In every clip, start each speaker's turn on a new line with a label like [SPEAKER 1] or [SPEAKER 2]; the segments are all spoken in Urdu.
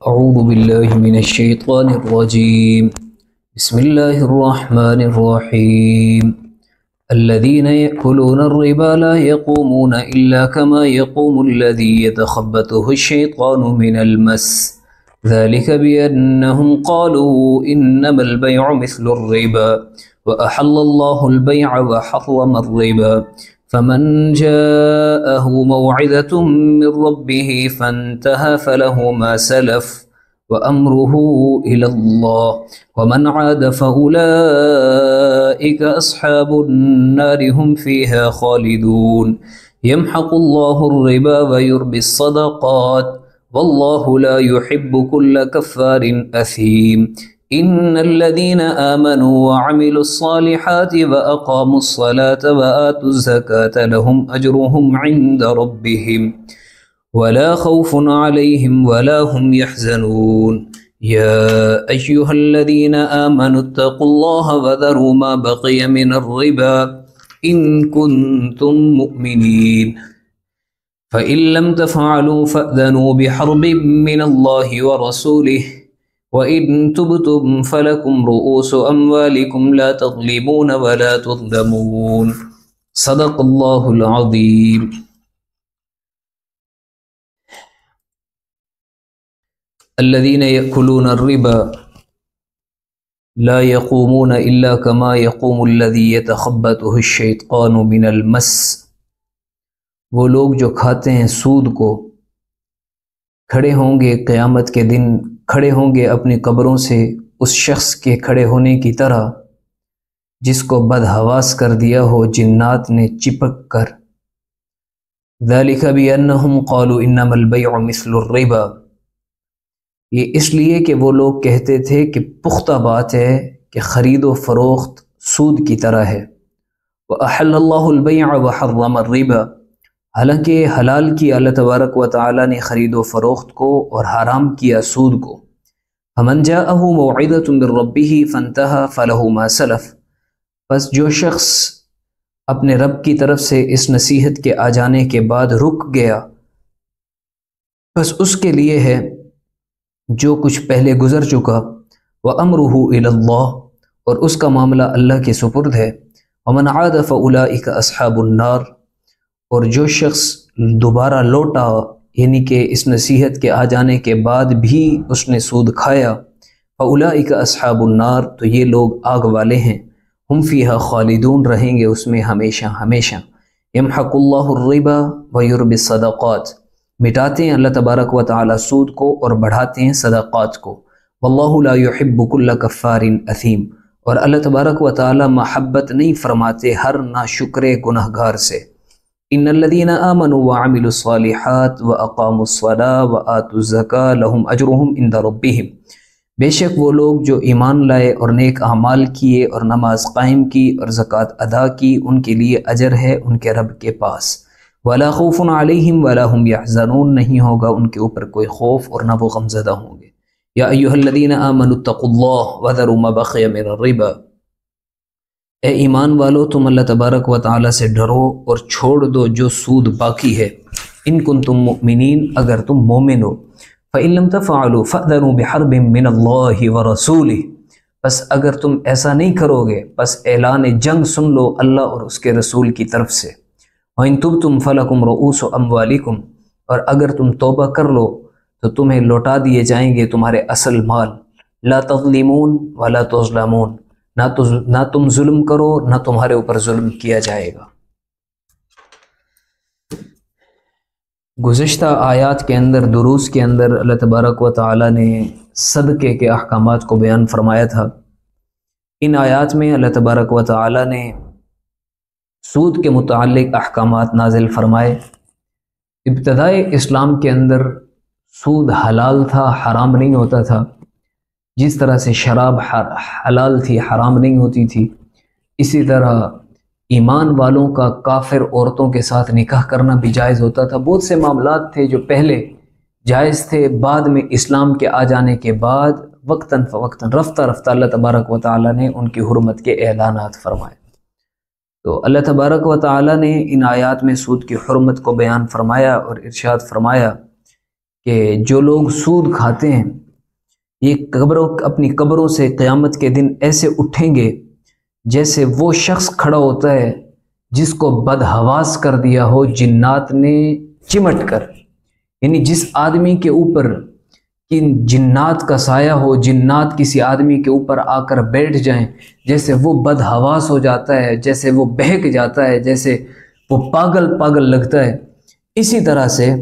[SPEAKER 1] أعوذ بالله من الشيطان الرجيم. بسم الله الرحمن الرحيم. الذين يأكلون الربا لا يقومون إلا كما يقوم الذي يتخبطه الشيطان من المس، ذلك بأنهم قالوا إنما البيع مثل الربا وأحل الله البيع وحرم الربا، فمن جاءه موعظة من ربه فانتهى فله ما سلف وأمره إلى الله ومن عاد فأولئك أصحاب النار هم فيها خالدون. يمحق الله الربا ويربي الصدقات والله لا يحب كل كفار أثيم. إن الذين آمنوا وعملوا الصالحات وأقاموا الصلاة وآتوا الزكاة لهم أجرهم عند ربهم ولا خوف عليهم ولا هم يحزنون. يا أيها الذين آمنوا اتقوا الله وذروا ما بقي من الربا إن كنتم مؤمنين، فإن لم تفعلوا فأذنوا بحرب من الله ورسوله وإن تبتم فلكم رؤوس أموالكم لا تظلمون ولا تظلمون. صدق الله العظيم. الذين يأكلون الربا لا يقومون إلا كما يقوم الذي يتخبطه الشيطان من المس. وہ لوگ جو کھاتے ہیں سود کو کھڑے ہوں گے قیامت کے دن، کھڑے ہوں گے اپنی قبروں سے اس شخص کے کھڑے ہونے کی طرح جس کو بدحواس کر دیا ہو جنات نے چپک کر. ذَلِكَ بِأَنَّهُمْ قَالُوا إِنَّمَا الْبَيْعُ مِثْلُ الرِّبَا. یہ اس لیے کہ وہ لوگ کہتے تھے کہ پختہ بات ہے کہ خرید و فروخت سود کی طرح ہے. وَأَحَلَّ اللَّهُ الْبَيْعَ وَحَرَّمَ الرِّبَا. حالانکہ حلال کیا اللہ تبارک و تعالی نے خرید و فروخت کو اور حرام کیا سود کو. فَمَنْ جَاءَهُ مَوْعِظَةٌ مِّن رَّبِّهِ فَانْتَهَى فَلَهُ مَا سَلَفَ. بس جو شخص اپنے رب کی طرف سے اس نصیحت کے آ جانے کے بعد رک گیا، بس اس کے لیے ہے جو کچھ پہلے گزر چکا. وَأَمْرُهُ إِلَى اللَّهِ. اور اس کا معاملہ اللہ کے سپرد ہے. وَمَنْ عَادَ فَأُولَئِكَ أَصْحَابُ النَّارِ. اور جو شخص دوبارہ لوٹا، یعنی کہ اس نصیحت کے آ جانے کے بعد بھی اس نے سود کھایا، فَأُولَئِكَ أَصْحَابُ النَّارِ. تو یہ لوگ آگ والے ہیں. ہم فیہا خالدون. رہیں گے اس میں ہمیشہ ہمیشہ. یمحق اللہ الربا ویربی الصدقات. مٹاتے ہیں اللہ تبارک و تعالی سود کو اور بڑھاتے ہیں صدقات کو. واللہ لا يحب كل کفار اثیم. اور اللہ تبارک و تعالی محبت نہیں فرماتے ہر ناشکر گنہگار سے. ان الذين آمنوا وعملوا الصالحات واقاموا الصلاة وآتوا الزكاة لهم اجرهم عند ربهم. بے شک وہ لوگ جو ایمان لائے اور نیک اعمال کیے اور نماز قائم کی اور زکوٰۃ ادا کی، ان کے لیے اجر ہے ان کے رب کے پاس. ولا خوف علیہم ولا هم يحزنون. نہیں ہوگا ان کے اوپر کوئی خوف اور نہ وہ غمزدہ ہوں گے. یا ایھا الذین آمنوا اتقوا اللہ وذروا ما بقی من الربا. اے ایمان والو، تم اللہ تبارک و تعالی سے ڈرو اور چھوڑ دو جو سود باقی ہے. ان کنتم مؤمنین. اگر تم مومن ہو. فإن لم تفعلوا فأذنوا بحرب من اللہ ورسولہ. بس اگر تم ایسا نہیں کرو گے بس اعلان جنگ سن لو اللہ اور اس کے رسول کی طرف سے. وَإِن تُبْتُمْ فَلَكُمْ رُؤُوسُ أَمْوَالِكُمْ. اور اگر تم توبہ کر لو تو تمہیں لوٹا دیے جائیں گے تمہارے اصل مال. لا تظلمون ولا تظلمون. نہ تم ظلم کرو نہ تمہارے اوپر ظلم کیا جائے گا. گزشتہ آیات کے اندر، دروس کے اندر اللہ تبارک و تعالی نے صدقے کے احکامات کو بیان فرمایا تھا. ان آیات میں اللہ تبارک و تعالی نے سود کے متعلق احکامات نازل فرمائے. ابتدائے اسلام کے اندر سود حلال تھا، حرام نہیں ہوتا تھا. جس طرح سے شراب حلال تھی، حرام نہیں ہوتی تھی، اسی طرح ایمان والوں کا کافر عورتوں کے ساتھ نکاح کرنا بھی جائز ہوتا تھا. بہت سے معاملات تھے جو پہلے جائز تھے، بعد میں اسلام کے آ جانے کے بعد وقتاً فوقتاً رفتہ رفتہ اللہ تبارک و تعالی نے ان کی حرمت کے اعلانات فرمائے. تو اللہ تبارک و تعالی نے ان آیات میں سود کی حرمت کو بیان فرمایا اور ارشاد فرمایا کہ جو لوگ سود کھاتے ہیں یہ اپنی قبروں سے قیامت کے دن ایسے اٹھیں گے جیسے وہ شخص کھڑا ہوتا ہے جس کو بدحواس کر دیا ہو جنات نے چمٹ کر، یعنی جس آدمی کے اوپر ان جنات کا سایہ ہو، جنات کسی آدمی کے اوپر آ کر بیٹھ جائیں، جیسے وہ بدحواس ہو جاتا ہے، جیسے وہ بہک جاتا ہے، جیسے وہ پاگل لگتا ہے، اسی طرح سے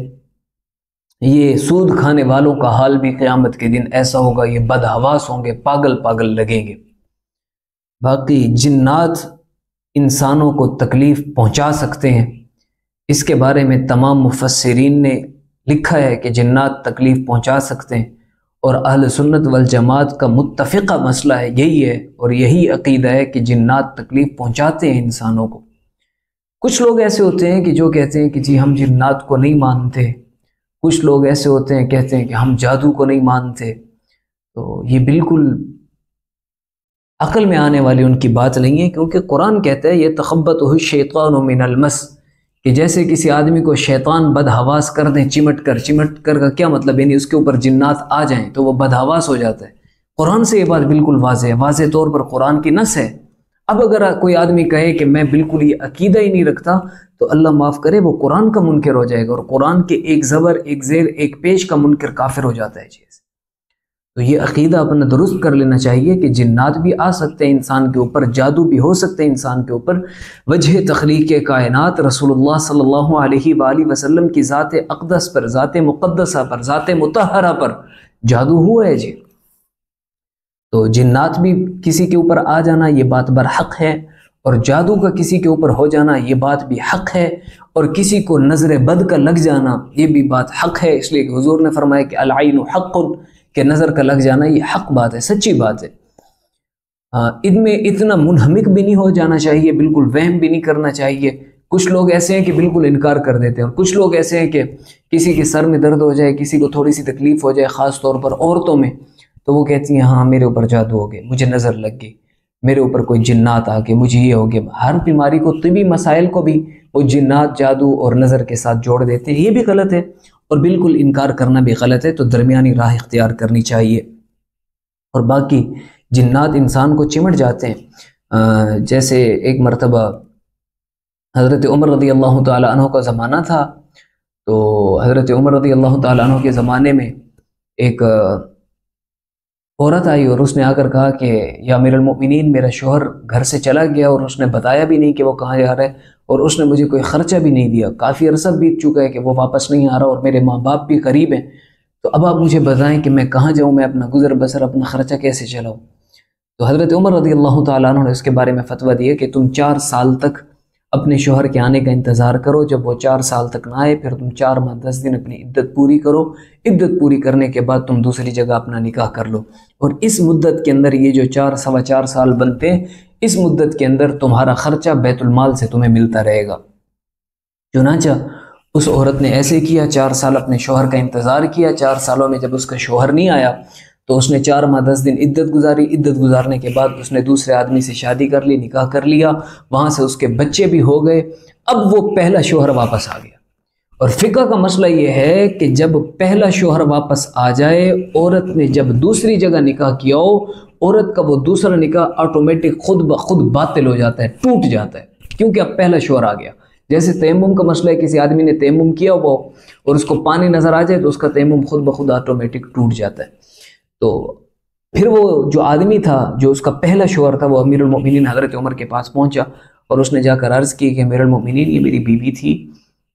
[SPEAKER 1] یہ سود کھانے والوں کا حال بھی قیامت کے دن ایسا ہوگا، یہ بدحواس ہوں گے، پاگل لگیں گے۔ باقی جنات انسانوں کو تکلیف پہنچا سکتے ہیں، اس کے بارے میں تمام مفسرین نے لکھا ہے کہ جنات تکلیف پہنچا سکتے ہیں، اور اہل سنت والجماعت کا متفقہ مسئلہ ہے، یہی ہے اور یہی عقیدہ ہے کہ جنات تکلیف پہنچاتے ہیں انسانوں کو۔ کچھ لوگ ایسے ہوتے ہیں کہ جو کہتے ہیں کہ جی ہم جنات کو نہیں مانتے، کچھ لوگ ایسے ہوتے ہیں کہتے ہیں کہ ہم جادو کو نہیں مانتے، تو یہ بالکل عقل میں آنے والی ان کی بات نہیں ہے، کیونکہ قرآن کہتا ہے یہ تخبطہ الشیطان من المس، کہ جیسے کسی آدمی کو شیطان بدحواس کر دیں، چمٹ کر کا کیا مطلب، یعنی اس کے اوپر جنات آ جائیں تو وہ بدحواس ہو جاتا ہے۔ قرآن سے یہ بات بالکل واضح ہے، واضح طور پر قرآن کی نص ہے۔ اب اگر کوئی آدمی کہے کہ میں بالکل یہ عقیدہ ہی نہیں رکھتا تو اللہ معاف کرے وہ قرآن کا منکر ہو جائے گا، اور قرآن کے ایک زبر ایک زیر ایک پیش کا منکر کافر ہو جاتا ہے چیز۔ تو یہ عقیدہ اپنا درست کر لینا چاہیے کہ جنات بھی آ سکتے ہیں انسان کے اوپر، جادو بھی ہو سکتے ہیں انسان کے اوپر۔ وجہ تخلیق کائنات رسول اللہ صلی اللہ علیہ وآلہ وسلم کی ذات اقدس پر، ذات مقدسہ پر، ذات مطہرہ پر جادو ہوا ہے جی۔ تو جنات بھی کسی کے اوپر آ جانا یہ بات برحق ہے، اور جادو کا کسی کے اوپر ہو جانا یہ بات بھی حق ہے، اور کسی کو نظر بد کا لگ جانا یہ بھی بات حق ہے، اس لیے کہ حضور نے فرمایا کہ العین حق، کہ نظر کا لگ جانا یہ حق بات ہے، سچی بات ہے۔ ان میں اتنا منہمک بھی نہیں ہو جانا چاہیے، بالکل وہم بھی نہیں کرنا چاہیے۔ کچھ لوگ ایسے ہیں کہ بالکل انکار کر دیتے ہیں، اور کچھ لوگ ایسے ہیں کہ کسی کے سر میں درد ہو جائے، کسی کو تھوڑی سی تکلیف ہو جائے، خاص طور پر عورتوں میں، تو وہ کہتی ہیں ہاں میرے اوپر جادو ہو گیا، مجھے نظر لگ گئی، میرے اوپر کوئی جنات آ گئے، مجھے یہ ہو گیا۔ ہر بیماری کو، طبی مسائل کو بھی وہ جنات، جادو اور نظر کے ساتھ جوڑ دیتے ہیں، یہ بھی غلط ہے، اور بالکل انکار کرنا بھی غلط ہے۔ تو درمیانی راہ اختیار کرنی چاہیے۔ اور باقی جنات انسان کو چمٹ جاتے ہیں، جیسے ایک مرتبہ حضرت عمر رضی اللہ تعالیٰ عنہ کا زمانہ تھا، تو حضرت عمر رضی اللہ تعالیٰ عنہ کے زمانے میں ایک عورت آئی اور اس نے آ کر کہا کہ یا امیر المؤمنین، میرا شوہر گھر سے چلا گیا اور اس نے بتایا بھی نہیں کہ وہ کہاں جا رہا ہے، اور اس نے مجھے کوئی خرچہ بھی نہیں دیا، کافی عرصہ بیت چکا ہے کہ وہ واپس نہیں آ رہا، اور میرے ماں باپ بھی قریب ہیں، تو اب آپ مجھے بتائیں کہ میں کہاں جاؤں، میں اپنا گزر بسر، اپنا خرچہ کیسے چلاؤں؟ تو حضرت عمر رضی اللہ تعالیٰ عنہ نے اس کے بارے میں فتویٰ دیا کہ تم 4 سال تک اپنے شوہر کے آنے کا انتظار کرو، جب وہ 4 سال تک نہ آئے پھر تم 4 ماہ 10 دن اپنی عدت پوری کرو، عدت پوری کرنے کے بعد تم دوسری جگہ اپنا نکاح کر لو، اور اس مدت کے اندر یہ جو 4 سال بنتے ہیں، اس مدت کے اندر تمہارا خرچہ بیت المال سے تمہیں ملتا رہے گا۔ چنانچہ اس عورت نے ایسے کیا، 4 سال اپنے شوہر کا انتظار کیا، 4 سالوں میں جب اس کا شوہر نہیں آیا تو اس نے 4 ماہ 10 دن عدت گزاری، عدت گزارنے کے بعد اس نے دوسرے آدمی سے شادی کر لی، نکاح کر لیا، وہاں سے اس کے بچے بھی ہو گئے، اب وہ پہلا شوہر واپس آ گیا۔ اور فقہ کا مسئلہ یہ ہے کہ جب پہلا شوہر واپس آ جائے، عورت نے جب دوسری جگہ نکاح کیا ہو، عورت کا وہ دوسرا نکاح آٹومیٹک خود بخود باطل ہو جاتا ہے، ٹوٹ جاتا ہے، کیونکہ اب پہلا شوہر آ گیا۔ جیسے تیمم کا مسئلہ ہے، کسی آدمی نے تیمم کیا وہ اور اس کو پانی نظر آ جائے تو اس کا تیمم خود بخود آٹومیٹک ٹوٹ جاتا ہے۔ تو پھر وہ جو آدمی تھا جو اس کا پہلا شوہر تھا، وہ امیر المؤمنین حضرت عمر کے پاس پہنچا اور اس نے جا کر عرض کی کہ امیر المؤمنین یہ میری بیوی تھی،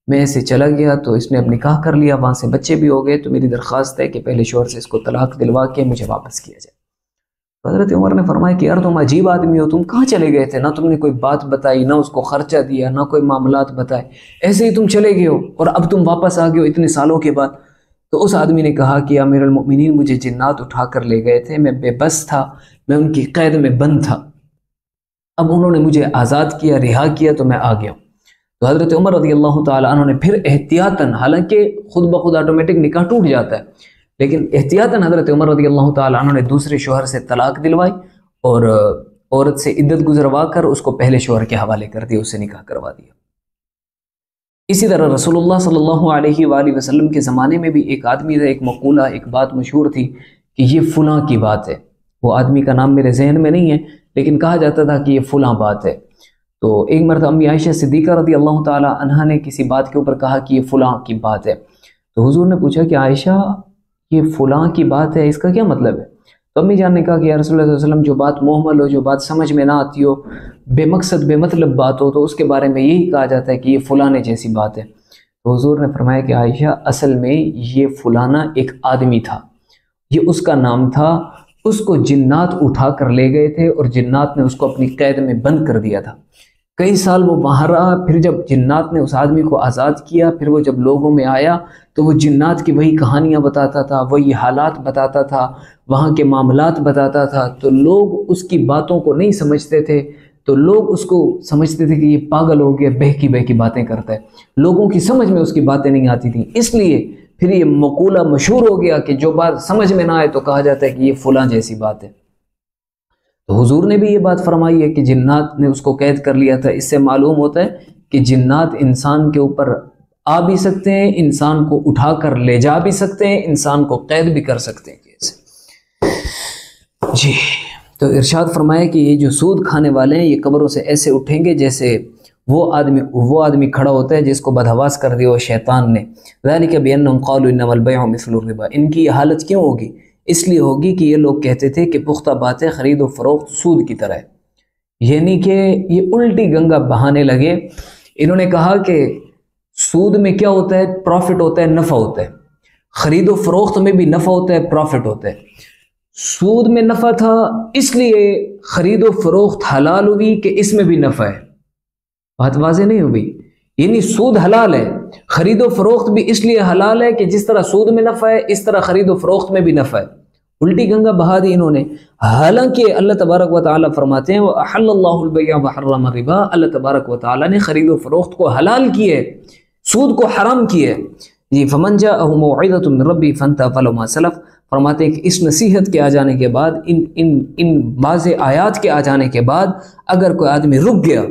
[SPEAKER 1] میں اسے چلا گیا تو اس نے اب نکاح کر لیا، وہاں سے بچے بھی ہو گئے، تو میری درخواست ہے کہ پہلے شوہر سے اس کو طلاق دلوا کے مجھے واپس کیا جائے۔ تو حضرت عمر نے فرمایا کہ یار تم عجیب آدمی ہو، تم کہاں چلے گئے تھے؟ نہ تم نے کوئی بات بتائی، نہ اس کو خرچہ دیا، نہ کوئی معاملات بتائے، ایسے ہی تم چلے گئے ہو اور اب تم واپس آ گئے ہو اتنے سالوں کے بعد۔ تو اس آدمی نے کہا کہ امیر المؤمنین مجھے جنات اٹھا کر لے گئے تھے، میں بے بس تھا، میں ان کی قید میں بند تھا، اب انہوں نے مجھے آزاد کیا، رہا کیا تو میں آ گیا ہوں۔ تو حضرت عمر رضی اللہ تعالیٰ عنہ نے پھر احتیاطاً، حالانکہ خود بخود آٹومیٹک نکاح ٹوٹ جاتا ہے، لیکن احتیاطاً حضرت عمر رضی اللہ تعالیٰ عنہ نے دوسرے شوہر سے طلاق دلوائی اور عورت سے عدت گزروا کر اس کو پہلے شوہر کے حوالے کر دیا، اس سے نکاح کروا دیا۔ اسی طرح رسول اللہ صلی اللہ علیہ وآلہ وسلم کے زمانے میں بھی ایک آدمی تھا، ایک مقولہ، ایک بات مشہور تھی کہ یہ فلاں کی بات ہے. وہ آدمی کا نام میرے ذہن میں نہیں ہے، لیکن کہا جاتا تھا کہ یہ فلاں بات ہے. تو ایک مرتبہ امی عائشہ صدیقہ رضی اللہ تعالی عنہا نے کسی بات کے اوپر کہا کہ یہ فلاں کی بات ہے. تو حضور نے پوچھا کہ عائشہ یہ فلاں کی بات ہے، اس کا کیا مطلب ہے؟ تو امی جان نے کہا کہ یا رسول اللہ صلی اللہ علیہ وسلم، جو بات محمل ہو، جو بات سمجھ میں نہ آتی ہو، بے مقصد بے مطلب بات ہو، تو اس کے بارے میں یہی کہا جاتا ہے کہ یہ فلانے جیسی بات ہے. تو حضور نے فرمایا کہ عائشہ اصل میں یہ فلانا ایک آدمی تھا، یہ اس کا نام تھا. اس کو جنات اٹھا کر لے گئے تھے اور جنات نے اس کو اپنی قید میں بند کر دیا تھا. کئی سال وہ باہر رہا، پھر جب جنات نے اس آدمی کو آزاد کیا، پھر وہ جب لوگوں میں آیا تو وہ جنات کی وہی کہانیاں بتاتا تھا، وہی حالات بتاتا تھا، وہاں کے معاملات بتاتا تھا. تو لوگ اس کی باتوں کو نہیں سمجھتے تھے، تو لوگ اس کو سمجھتے تھے کہ یہ پاگل ہو گیا، بہکی بہکی باتیں کرتا ہے. لوگوں کی سمجھ میں اس کی باتیں نہیں آتی تھیں، اس لیے پھر یہ مقولہ مشہور ہو گیا کہ جو بات سمجھ میں نہ آئے تو کہا جاتا ہے کہ یہ فلاں جیسی بات ہے. تو حضور نے بھی یہ بات فرمائی ہے کہ جنات نے اس کو قید کر لیا تھا. اس سے معلوم ہوتا ہے کہ جنات انسان کے اوپر آ بھی سکتے ہیں، انسان کو اٹھا کر لے جا بھی سکتے ہیں، انسان کو قید بھی کر سکتے ہیں. جی تو ارشاد فرمایا کہ یہ جو سود کھانے والے ہیں یہ قبروں سے ایسے اٹھیں گے جیسے وہ آدمی کھڑا ہوتا ہے جس کو بدحواس کر دیا شیطان نے. ذالک بانہم قالوا انما البیع مثل الربا. ان کی یہ حالت کیوں ہوگی؟ اس لیے ہوگی کہ یہ لوگ کہتے تھے کہ پختہ باتیں خرید و فروخت سود کی طرح ہے، یعنی کہ یہ الٹی گنگا بہانے لگے. انہوں نے کہا کہ سود میں کیا ہوتا ہے؟ پروفٹ ہوتا ہے، نفع ہوتا ہے. خرید و فروخت میں بھی نفع ہوتا ہے، پروفٹ ہوتا ہے. سود میں نفع تھا اس لیے خرید و فروخت حلال ہوئی کہ اس میں بھی نفع ہے. بات واضح نہیں ہوئی؟ یعنی سود حلال ہے، خرید و فروخت بھی اس لیے حلال ہے کہ جس طرح سود میں نفع ہے اس طرح خرید و فروخت میں بھی نفع ہے. الٹی گنگا بہا دی انہوں نے. حالانکہ اللہ تبارک و تعالیٰ فرماتے ہیں وَأَحَلَّ اللَّهُ الْبَيْعَ وَحَرَّمَ الرِّبَا. اللہ تبارک و تعالیٰ نے خرید و فروخت کو حلال کیے، سود کو حرام کیے. جی فَمَنْ جَاءَهُ مَوْعِظَةٌ مِّن رَّبِّهِ فَانْتَهَىٰ فَلَهُ مَا سَلَفَ. فرماتے ہیں کہ اس نصیحت کے آ جانے کے بعد، ان واضح آیات کے آ جانے کے بعد اگر کوئی آدمی رک گیا،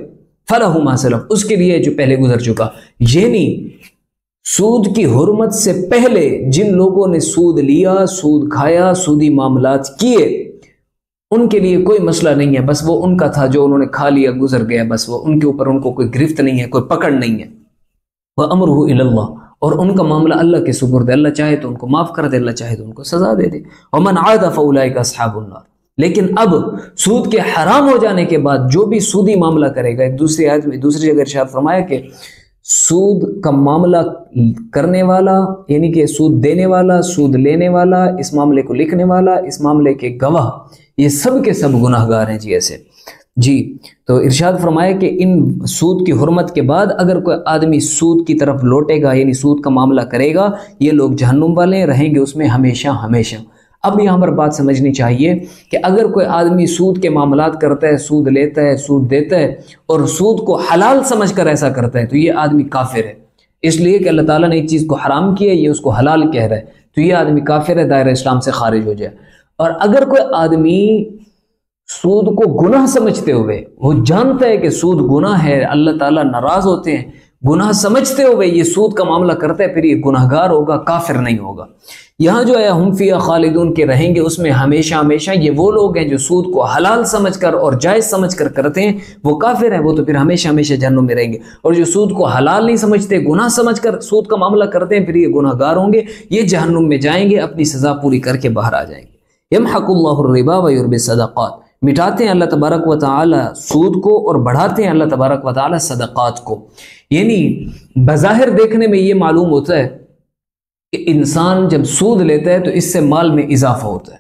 [SPEAKER 1] فَلَهُ مَا سَلَفَ، اس کے لیے جو پہلے گزر چکا. یعنی سود کی حرمت سے پہلے جن لوگوں نے سود لیا، سود کھایا، سودی معاملات کیے، ان کے لیے کوئی مسئلہ نہیں ہے. بس وہ ان کا تھا جو انہوں نے کھا لیا، گزر گیا، بس وہ ان کے اوپر ان کو کوئی گرفت نہیں ہے، کوئی پکڑ نہیں ہے. وَأَمْرُهُ إِلَى اللَّهِ. اور ان کا معاملہ اللہ کے سپرد ہے. اللہ چاہے تو ان کو معاف کر دے، اللہ چاہے تو ان کو سزا دے دے. وَمَنْ عَادَ فَأُولَٰئِكَ أَصْحَابُ النَّارِ. لیکن اب سود کے حرام ہو جانے کے بعد جو بھی سودی معاملہ کرے گا، ایک دوسری آیت میں دوسری جگہ ارشاد فرمایا کہ سود کا معاملہ کرنے والا، یعنی کہ سود دینے والا، سود لینے والا، اس معاملے کو لکھنے والا، اس معاملے کے گواہ، یہ سب کے سب گناہ گار ہیں. جی ایسے جی تو ارشاد فرمایا کہ ان سود کی حرمت کے بعد اگر کوئی آدمی سود کی طرف لوٹے گا، یعنی سود کا معاملہ کرے گا، یہ لوگ جہنم والے رہیں گے اس میں ہمیشہ ہمیشہ. اب یہاں پر بات سمجھنی چاہیے کہ اگر کوئی آدمی سود کے معاملات کرتا ہے، سود لیتا ہے، سود دیتا ہے اور سود کو حلال سمجھ کر ایسا کرتا ہے تو یہ آدمی کافر ہے. اس لیے کہ اللہ تعالیٰ نے ایک چیز کو حرام کیا ہے، یہ اس کو حلال کہہ رہا ہے، تو یہ آدمی کافر ہے، دائرہ اسلام سے خارج ہو جائے. اور اگر کوئی آدمی سود کو گناہ سمجھتے ہوئے، وہ جانتا ہے کہ سود گناہ ہے، اللہ تعالیٰ ناراض ہوتے ہیں، گناہ سمجھتے ہوئے یہ سود کا معاملہ کرتا ہے، پھر یہ گناہ گار ہوگا، کافر نہیں ہوگا. یہاں جو ہے ہم فیہا خالدون کے رہیں گے اس میں ہمیشہ ہمیشہ. یہ وہ لوگ ہیں جو سود کو حلال سمجھ کر اور جائز سمجھ کر کرتے ہیں، وہ کافر ہیں، وہ تو پھر ہمیشہ ہمیشہ جہنم میں رہیں گے. اور جو سود کو حلال نہیں سمجھتے، گناہ سمجھ کر سود کا معاملہ کرتے ہیں، پھر یہ گناہ گار ہوں گے، یہ جہنم میں جائیں گے، اپنی سزا پوری کر کے باہر آ جائیں گے. یمحق اللہ الربا ویربی الصدقات. مٹاتے ہیں اللہ تبارک و تعالی سود کو اور بڑھاتے ہیں اللہ تبارک و تعالی صدقات کو. یعنی بظاہر دیکھنے میں یہ معلوم ہوتا ہے کہ انسان جب سود لیتا ہے تو اس سے مال میں اضافہ ہوتا ہے،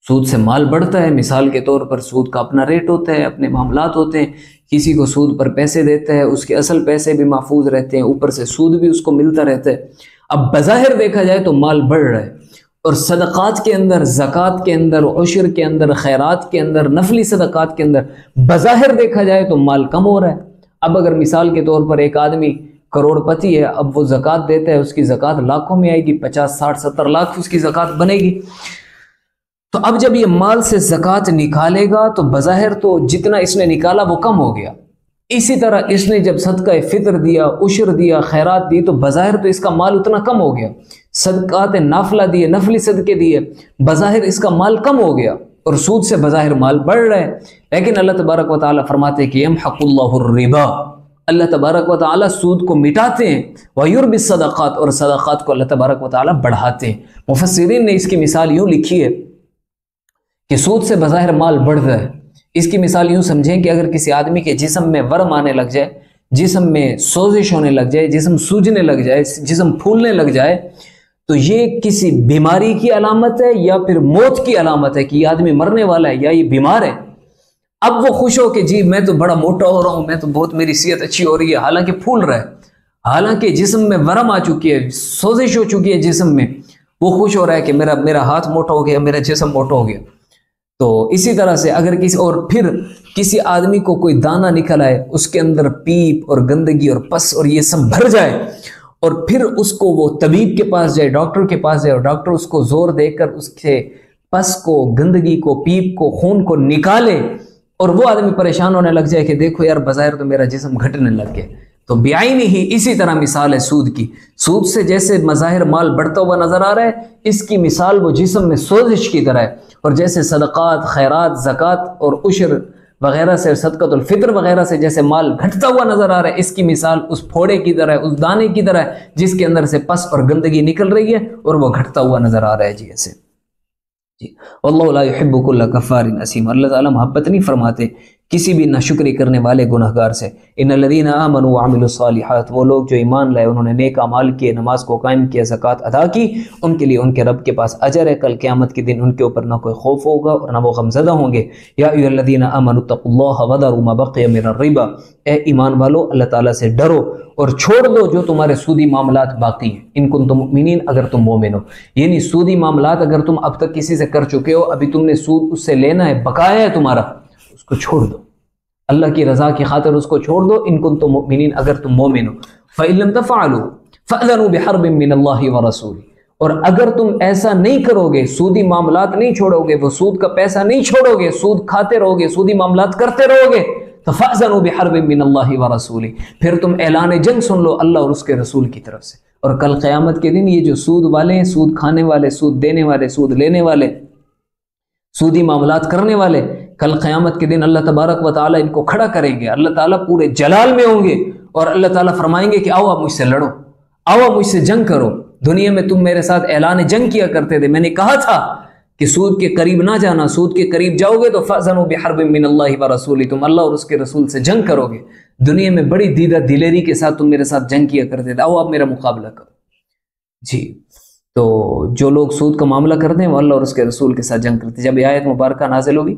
[SPEAKER 1] سود سے مال بڑھتا ہے. مثال کے طور پر سود کا اپنا ریٹ ہوتا ہے، اپنے معاملات ہوتے ہیں. کسی کو سود پر پیسے دیتا ہے، اس کے اصل پیسے بھی محفوظ رہتے ہیں، اوپر سے سود بھی اس کو ملتا رہتا ہے. اب بظاہر دیکھا جائے تو مال بڑھ رہا ہے. اور صدقات کے اندر، زکوٰۃ کے اندر، عشر کے اندر، خیرات کے اندر، نفلی صدقات کے اندر بظاہر دیکھا جائے تو مال کم ہو رہا ہے. اب اگر مثال کے طور پر ایک آدمی کروڑ پتی ہے، اب وہ زکوٰۃ دیتا ہے، اس کی زکوٰۃ لاکھوں میں آئے گی، 50 60 70 لاکھ اس کی زکوٰۃ بنے گی. تو اب جب یہ مال سے زکوٰۃ نکالے گا تو بظاہر تو جتنا اس نے نکالا وہ کم ہو گیا، اسی طرح اس نے جب صدقہ فطر دیا، عشر دیا، خیرات دی، تو بظاہر تو اس کا مال اتنا کم ہو گیا، صدقات نافلہ دیے، نفلی صدقے دیے، بظاہر اس کا مال کم ہو گیا، اور سود سے بظاہر مال بڑھ رہا ہے۔ لیکن اللہ تبارک و تعالیٰ فرماتے ہیں کہ یمحق اللہ الربا، اللہ تبارک و تعالیٰ سود کو مٹاتے ہیں، وَيُرْبِ الصَّدَقَاتِ، اور صدقات کو اللہ تبارک و تعالیٰ بڑھاتے ہیں۔ مفسرین نے اس کی مثال یوں لکھی ہے کہ سود سے بظاہر مال بڑھ رہا ہے، اس کی مثال یوں سمجھیں کہ اگر کسی آدمی کے جسم میں ورم آنے لگ جائے، جسم میں سوزش ہونے لگ جائے، جسم سوجنے لگ جائے، جسم پھولنے لگ جائے، تو یہ کسی بیماری کی علامت ہے یا پھر موت کی علامت ہے کہ یہ آدمی مرنے والا ہے یا یہ بیمار ہے۔ اب وہ خوش ہو کہ جی میں تو بڑا موٹا ہو رہا ہوں، میں تو بہت میری صحت اچھی ہو رہی ہے، حالانکہ پھول رہا ہے، حالانکہ جسم میں ورم آ چکی ہے، سوزش ہو چکی ہے جسم میں، وہ خوش ہو رہا ہے کہ میرا ہاتھ موٹا ہو گیا، میرا جسم موٹا ہو گیا۔ تو اسی طرح سے اگر پھر کسی آدمی کو کوئی دانہ نکل آئے، اس کے اندر پیپ اور گندگی اور پس اور یہ سب بھر جائے، اور پھر اس کو وہ طبیب کے پاس جائے، ڈاکٹر کے پاس جائے، اور ڈاکٹر اس کو زور دے کر اس کے پس کو، گندگی کو، پیپ کو، خون کو نکالے، اور وہ آدمی پریشان ہونے لگ جائے کہ دیکھو یار بظاہر تو میرا جسم گھٹنے لگ گیا۔ تو بعینی ہی اسی طرح مثال ہے سود کی۔ سود سے جیسے مظاہر مال بڑھتا ہوا نظر آ رہا ہے، اس کی مثال وہ جسم میں سوزش کی طرح ہے، اور جیسے صدقات، خیرات، زکوٰۃ اور عشر وغیرہ سے، صدقۃ الفطر وغیرہ سے جیسے مال گھٹتا ہوا نظر آ رہا ہے، اس کی مثال اس پھوڑے کی طرح ہے، اس دانے کی طرح ہے جس کے اندر سے پس اور گندگی نکل رہی ہے اور وہ گھٹتا ہوا نظر آ رہا ہے۔ جی ایسے واللہ لا يحب كل كفار اثیم، اللہ تعالیٰ محبت نہیں فرماتے کسی بھی ناشکری کرنے والے گنہگار سے۔ ان الذین آمنوا وعملوا الصالحات، وہ لوگ جو ایمان لائے، انہوں نے نیک اعمال کیے، نماز کو قائم کیا، زکوٰۃ ادا کی، ان کے لیے ان کے رب کے پاس اجر ہے، کل قیامت کے دن ان کے اوپر نہ کوئی خوف ہوگا اور نہ وہ غمزدہ ہوں گے۔ یا ایھا الذین آمنوا اتقوا اللہ وذروا ما بقی من الربا، اے ایمان والو اللہ تعالیٰ سے ڈرو اور چھوڑ دو جو تمہارے سودی معاملات باقی ہیں، ان کنتم مؤمنین، اگر تم مومن ہو، یعنی سودی معاملات اگر تم اب تک کسی سے کر چکے ہو، ابھی تم نے سود اس سے لینا ہے، بقایا ہے تمہارا، اس کو چھوڑ دو، اللہ کی رضا کی خاطر اس کو چھوڑ دو، ان کنتم مؤمنین، اگر تم مومن ہو۔ فإن لم تفعلوا فأذنوا بحرب من اللہ ورسولہ، اور اگر تم ایسا نہیں کرو گے، سودی معاملات نہیں چھوڑو گے، وہ سود کا پیسہ نہیں چھوڑو گے، سود کھاتے رہو گے، سودی معاملات کرتے رہو گے، تو فأذنوا بحرب من اللہ ورسولہ، پھر تم اعلان جنگ سن لو اللہ اور اس کے رسول کی طرف سے۔ اور کل قیامت کے دن یہ جو سود والے ہیں، سود کھانے والے، سود دینے والے، سود لینے والے، سودی معاملات کرنے والے، کل قیامت کے دن اللہ تبارک و تعالیٰ ان کو کھڑا کریں گے، اللہ تعالیٰ پورے جلال میں ہوں گے، اور اللہ تعالیٰ فرمائیں گے کہ آؤ آپ مجھ سے لڑو، آؤ آپ مجھ سے جنگ کرو، دنیا میں تم میرے ساتھ اعلان جنگ کیا کرتے تھے، میں نے کہا تھا کہ سود کے قریب نہ جانا، سود کے قریب جاؤ گے تو فأذنوا بحرب من اللہ ورسولہ، تم اللہ اور اس کے رسول سے جنگ کرو گے، دنیا میں بڑی دیدہ دلیری کے ساتھ تم میرے ساتھ جنگ کیا کرتے تھے، آؤ آپ میرا مقابلہ کرو۔ جی تو جو لوگ سود کا معاملہ کرتے ہیں وہ اللہ اور اس کے رسول کے ساتھ جنگ کرتے ہیں۔ جب یہ آیت مبارکہ نازل ہوئی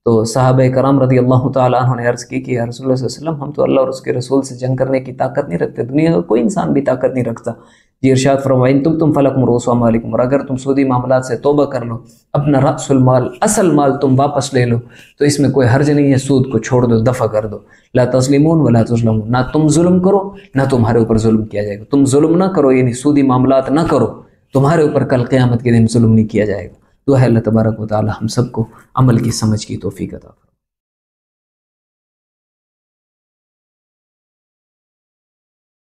[SPEAKER 1] تو صحابہ کرام رضی اللہ تعالیٰ عنہ نے عرض کی کہ یا رسول اللہ صلی اللہ علیہ وسلم، ہم تو اللہ اور اس کے رسول سے جنگ کرنے کی طاقت نہیں رکھتے، دنیا کا کوئی انسان بھی طاقت نہیں رکھتا۔ جی ارشاد فرمائیں تم فلکم رؤوس اموالکم، اور اگر تم سودی معاملات سے توبہ کر لو، اپنا رأس المال، اصل مال تم واپس لے لو، تو اس میں کوئی حرج نہیں ہے، سود کو چھوڑ دو، دفع کر دو۔ لا تظلمون ولا تظلمون، نہ تم ظلم کرو نہ تمہارے اوپر ظلم کیا جائے گا، تم ظلم نہ کرو، یعنی سودی معاملات نہ کرو، تمہارے اوپر کل قیامت کے دن ظلم نہیں کیا جائے گا۔ دعا ہے اللہ تبارک و تعالی ہم سب کو عمل کی سمجھ کی توفیق عطا فرمائے۔